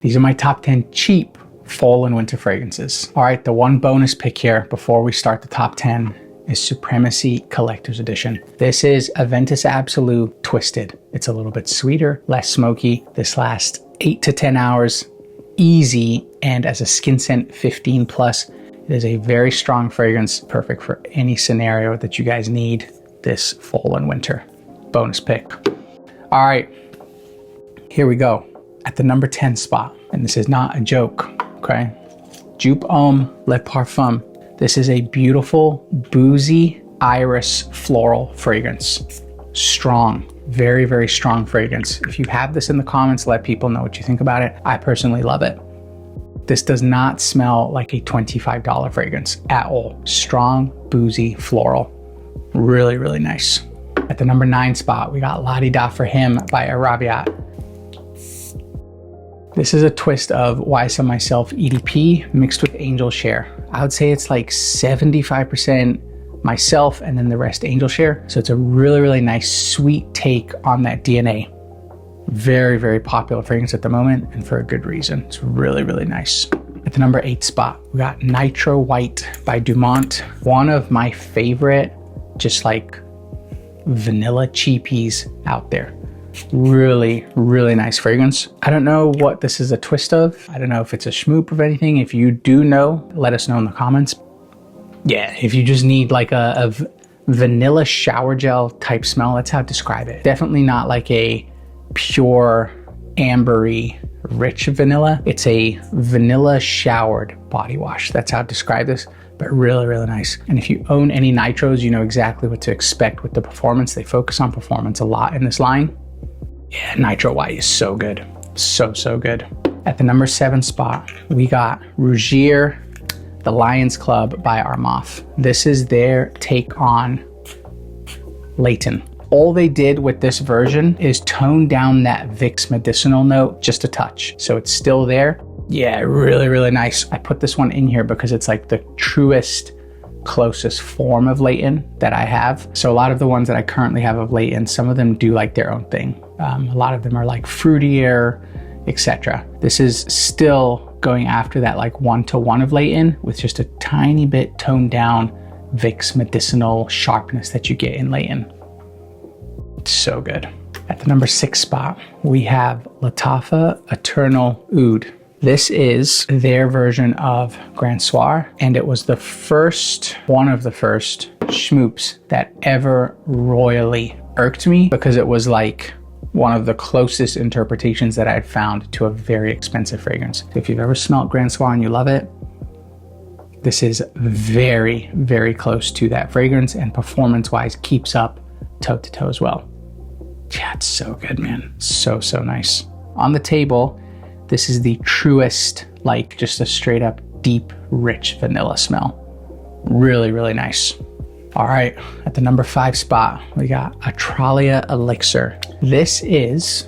These are my top 10 cheap fall and winter fragrances. All right, the one bonus pick here before we start the top 10 is Supremacy Collector's Edition. This is Aventus Absolute Twisted. It's a little bit sweeter, less smoky. This lasts 8 to 10 hours, easy, and as a skin scent 15 plus. It is a very strong fragrance, perfect for any scenario that you guys need this fall and winter. Bonus pick. All right, here we go. At the number 10 spot, and this is not a joke, okay? Joop Homme Le Parfum. This is a beautiful, boozy, iris floral fragrance. Strong, very, very strong fragrance. If you have this in the comments, let people know what you think about it. I personally love it. This does not smell like a $25 fragrance at all. Strong, boozy, floral. Really, really nice. At the number 9 spot, we got La Di Da for Him by Atralia. This is a twist of YSL Myself EDP mixed with Angel Share. I would say it's like 75% myself and then the rest Angel Share. So it's a really, really nice sweet take on that DNA. Very, very popular fragrance at the moment and for a good reason. It's really, really nice. At the number 8 spot, we got Nitro White by Dumont. One of my favorite, just like vanilla cheapies out there. Really, really nice fragrance. I don't know what this is a twist of. I don't know if it's a schmoop of anything. If you do know, let us know in the comments. Yeah, if you just need like a vanilla shower gel type smell, that's how I describe it. Definitely not like a pure ambery rich vanilla. It's a vanilla showered body wash. That's how I describe this, but really, really nice. And if you own any nitros, you know exactly what to expect with the performance. They focus on performance a lot in this line. Yeah, Nitro White is so good. So, so good. At the number 7 spot, we got Rugir, The Lions Club by Armaf. This is their take on Layton. All they did with this version is tone down that Vicks medicinal note just a touch. So it's still there. Yeah, really, really nice. I put this one in here because it's like the truest, closest form of Layton that I have. So a lot of the ones that I currently have of Layton, some of them do like their own thing. A lot of them are like fruitier, etc. This is still going after that like one-to-one of Layton with just a tiny bit toned down Vicks medicinal sharpness that you get in Layton. It's so good. At the number 6 spot, we have Lattafa Eternal Oud. This is their version of Grand Soir, and it was the first, one of the first schmoops that ever royally irked me because it was like one of the closest interpretations that I'd found to a very expensive fragrance. So if you've ever smelled Grand Soir and you love it, this is very, very close to that fragrance, and performance-wise keeps up toe to toe as well. Yeah, it's so good, man. So, so nice. On the table, this is the truest, like just a straight up deep, rich vanilla smell. Really, really nice. All right, at the number 5 spot, we got Atralia Elixir. This is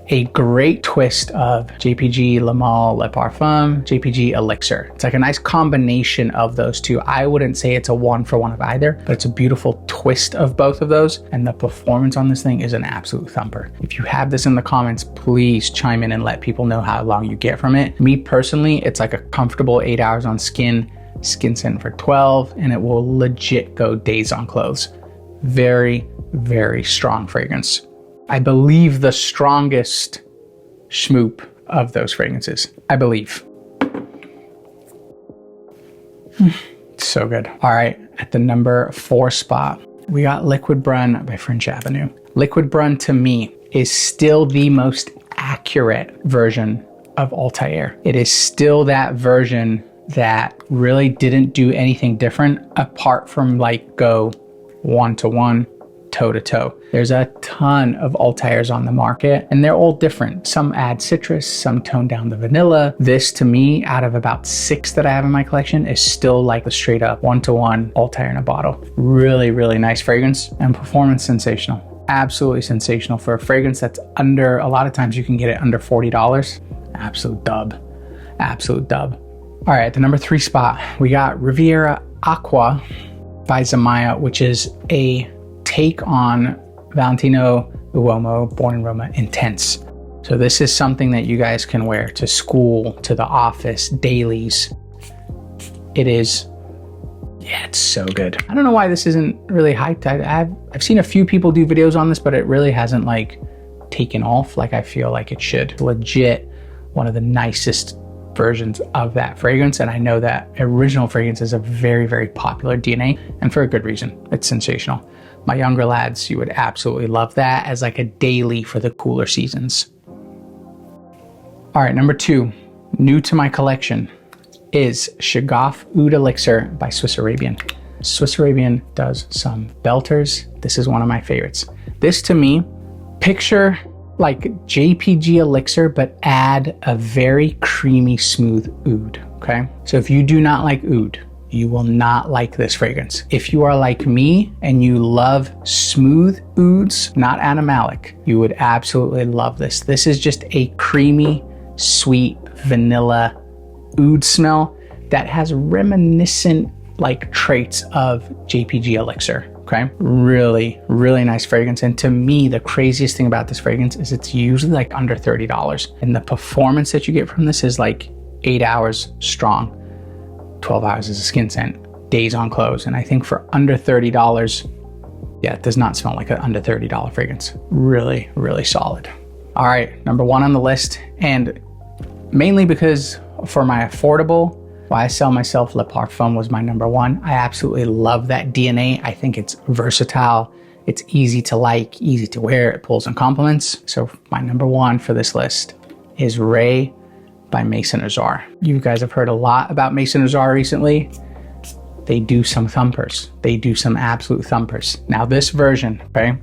a great twist of JPG Le Male Le Parfum, JPG Elixir. It's like a nice combination of those two. I wouldn't say it's a one-for-one of either, but it's a beautiful twist of both of those. And the performance on this thing is an absolute thumper. If you have this in the comments, please chime in and let people know how long you get from it. Me personally, it's like a comfortable 8 hours on skin scent for 12, and it will legit go days on clothes. Very, very strong fragrance. I believe the strongest schmoop of those fragrances. I believe. So good. All right, at the number 4 spot, we got Liquid Brun by French Avenue. Liquid Brun to me is still the most accurate version of Altair. It is still that version that really didn't do anything different apart from like go one-to-one, toe-to-toe. There's a ton of Altairs on the market and they're all different. Some add citrus, some tone down the vanilla. This to me, out of about 6 that I have in my collection, is still like the straight up one-to-one Altair in a bottle. Really, really nice fragrance and performance sensational. Absolutely sensational for a fragrance that's under, a lot of times you can get it under $40. Absolute dub, absolute dub. All right, at the number 3 spot, we got Reverie Aqua by Zamaya, which is a take on Valentino Uomo Born in Roma Intense. So this is something that you guys can wear to school, to the office, dailies. It is, yeah, it's so good. I don't know why this isn't really hyped. I've seen a few people do videos on this, but it really hasn't like taken off like I feel like it should. Legit one of the nicest versions of that fragrance, and I know that original fragrance is a very, very popular DNA, and for a good reason. It's sensational. My younger lads, you would absolutely love that as like a daily for the cooler seasons. All right, number 2, new to my collection, is Shagaf Oud Elixir by Swiss Arabian. Swiss Arabian does some belters. This is one of my favorites. This to me, picture like JPG Elixir, but add a very creamy, smooth oud, okay? So if you do not like oud, you will not like this fragrance. If you are like me and you love smooth ouds, not animalic, you would absolutely love this. This is just a creamy, sweet vanilla oud smell that has reminiscent like traits of JPG Elixir. Okay, really, really nice fragrance. And to me, the craziest thing about this fragrance is it's usually like under $30. And the performance that you get from this is like 8 hours strong, 12 hours as a skin scent, days on clothes. And I think for under $30, yeah, it does not smell like an under $30 fragrance. Really, really solid. All right, number 1 on the list. And mainly because for my affordable, YSL Myself Le Parfum was my number 1. I absolutely love that DNA. I think it's versatile. It's easy to like, easy to wear. It pulls in compliments. So my number 1 for this list is Ray by Maison Azar. You guys have heard a lot about Maison Azar recently. They do some thumpers. They do some absolute thumpers. Now this version, okay?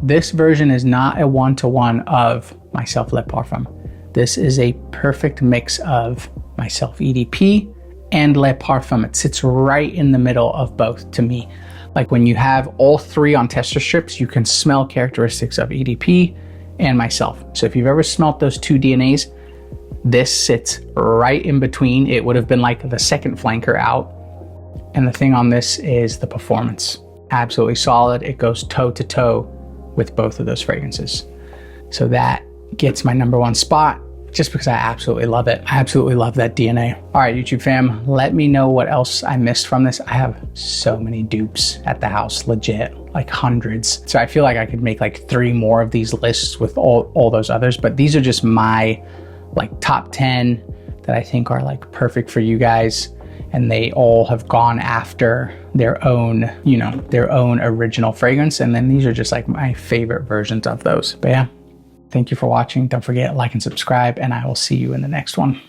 This version is not a one-to-one of Myself Le Parfum. This is a perfect mix of Myself EDP and Le Parfum. It sits right in the middle of both to me. Like when you have all 3 on tester strips, you can smell characteristics of EDP and Myself. So if you've ever smelt those 2 DNAs, this sits right in between. It would have been like the second flanker out. And the thing on this is the performance. Absolutely solid. It goes toe to toe with both of those fragrances. So that gets my number 1 spot, just because I absolutely love it. I absolutely love that DNA. All right, YouTube fam, let me know what else I missed from this. I have so many dupes at the house, legit, like hundreds. So I feel like I could make like 3 more of these lists with all those others, but these are just my like top 10 that I think are like perfect for you guys. And they all have gone after their own, you know, their own original fragrance. And then these are just like my favorite versions of those. But yeah. Thank you for watching. Don't forget, like and subscribe, and I will see you in the next one.